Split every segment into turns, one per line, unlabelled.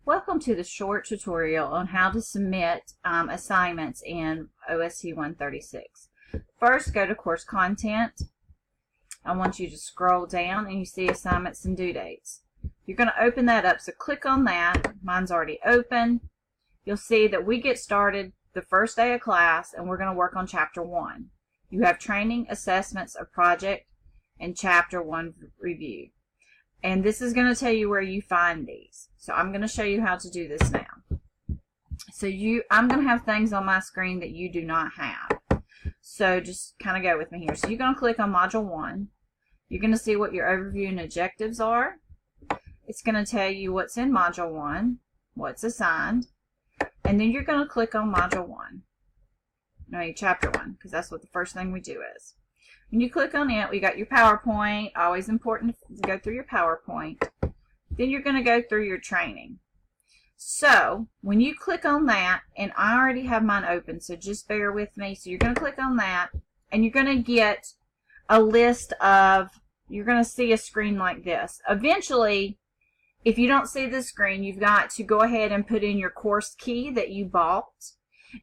Welcome to the short tutorial on how to submit assignments in OST 136. First, go to Course Content. I want you to scroll down and you see Assignments and Due Dates. You're going to open that up, so click on that. Mine's already open. You'll see that we get started the first day of class and we're going to work on Chapter 1. You have Training, Assessments, a Project, and Chapter 1 Review. And this is going to tell you where you find these. So I'm going to show you how to do this now. So I'm going to have things on my screen that you do not have. So just kind of go with me here. So you're going to click on Module 1. You're going to see what your overview and objectives are. It's going to tell you what's in Module 1, what's assigned, and then you're going to click on Module 1. No, Chapter 1, because that's what the first thing we do is. When you click on it, we got your PowerPoint. Always important to go through your PowerPoint. Then you're going to go through your training. So when you click on that, and I already have mine open, so just bear with me. So you're going to click on that, and you're going to get a list of, you're going to see a screen like this. Eventually, if you don't see this screen, you've got to go ahead and put in your course key that you bought,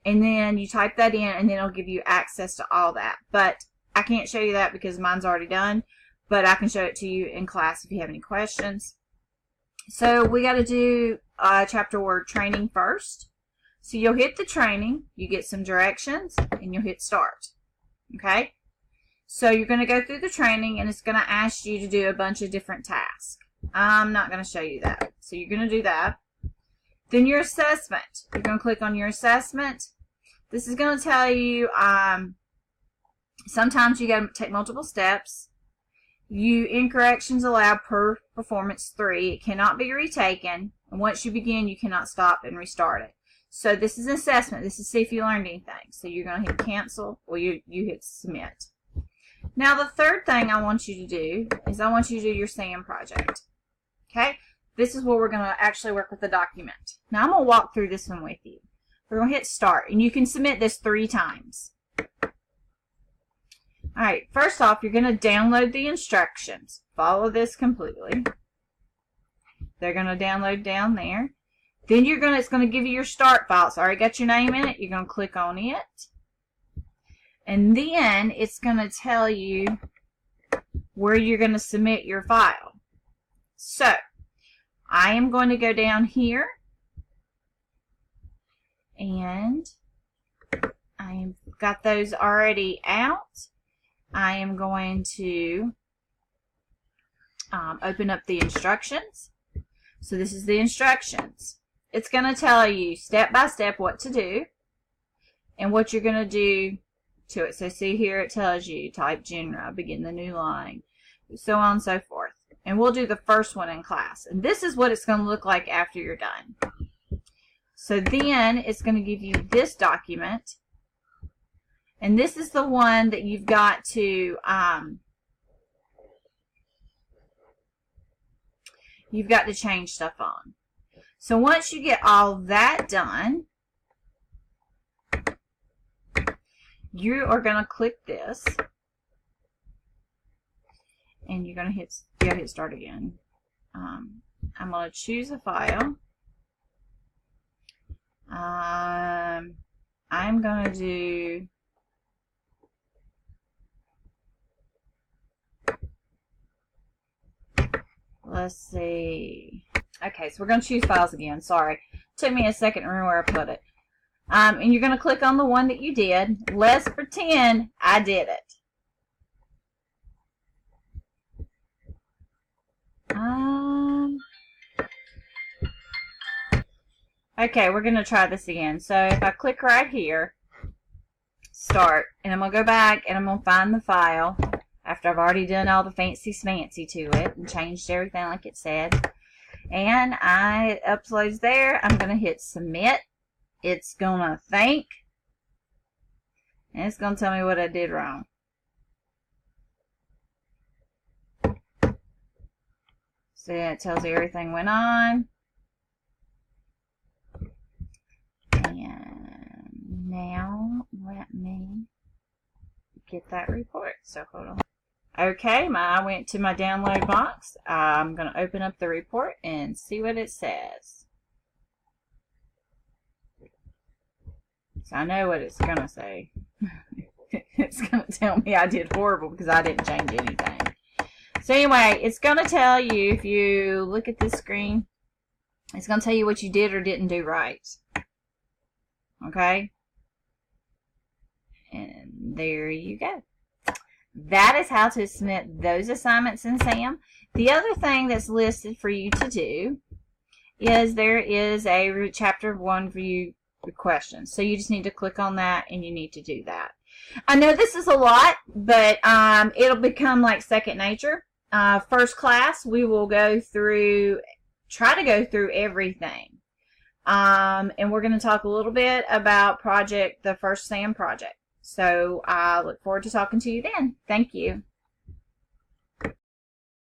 and then you type that in, and then it'll give you access to all that. But I can't show you that because mine's already done, but I can show it to you in class if you have any questions. So we got to do chapter word training first. So you'll hit the training, you get some directions, and you'll hit start. Okay? So you're going to go through the training, and it's going to ask you to do a bunch of different tasks. I'm not going to show you that. So you're going to do that. Then your assessment. You're going to click on your assessment. This is going to tell you sometimes you got to take multiple steps. Incorrections allowed per performance 3. It cannot be retaken. And once you begin, you cannot stop and restart it. So this is an assessment. This is see if you learned anything. So you're going to hit cancel, or you hit submit. Now the third thing I want you to do is I want you to do your SAM project. Okay? This is where we're going to actually work with the document. Now I'm going to walk through this one with you. We're going to hit start, and you can submit this 3 times. Alright, first off, you're going to download the instructions. Follow this completely. They're going to download down there. Then it's going to give you your start file. It's already got your name in it. You're going to click on it. And then it's going to tell you where you're going to submit your file. So, I am going to go down here. And I've got those already out. I am going to open up the instructions. So this is the instructions. It's going to tell you step by step what to do and what you're going to do to it. So see here it tells you type genera, begin the new line, so on and so forth. And we'll do the first one in class. And this is what it's going to look like after you're done. So then it's going to give you this document. And this is the one that you've got to change stuff on. So once you get all that done, you are going to click this, and you're going to hit start again. I'm going to choose a file. I'm going to do let's see. Okay, so we're going to choose files again. Sorry. It took me a second to remember where I put it. And you're going to click on the one that you did. Let's pretend I did it. Okay, we're going to try this again. So if I click right here, start, and I'm going to go back and I'm going to find the file. After I've already done all the fancy smancy to it and changed everything like it said. And it uploads there. I'm going to hit submit. It's going to think. And it's going to tell me what I did wrong. So it tells you everything went on. And now let me get that report. So hold on. Okay, I went to my download box. I'm going to open up the report and see what it says. So I know what it's going to say. It's going to tell me I did horrible because I didn't change anything. So anyway, it's going to tell you, if you look at this screen, it's going to tell you what you did or didn't do right. Okay? And there you go. That is how to submit those assignments in SAM. The other thing that's listed for you to do is there is a chapter 1 review questions. So you just need to click on that and you need to do that. I know this is a lot, but it'll become like second nature. First class, we will go through, try to go through everything. And we're going to talk a little bit about the first SAM project. So I look forward to talking to you then. Thank you.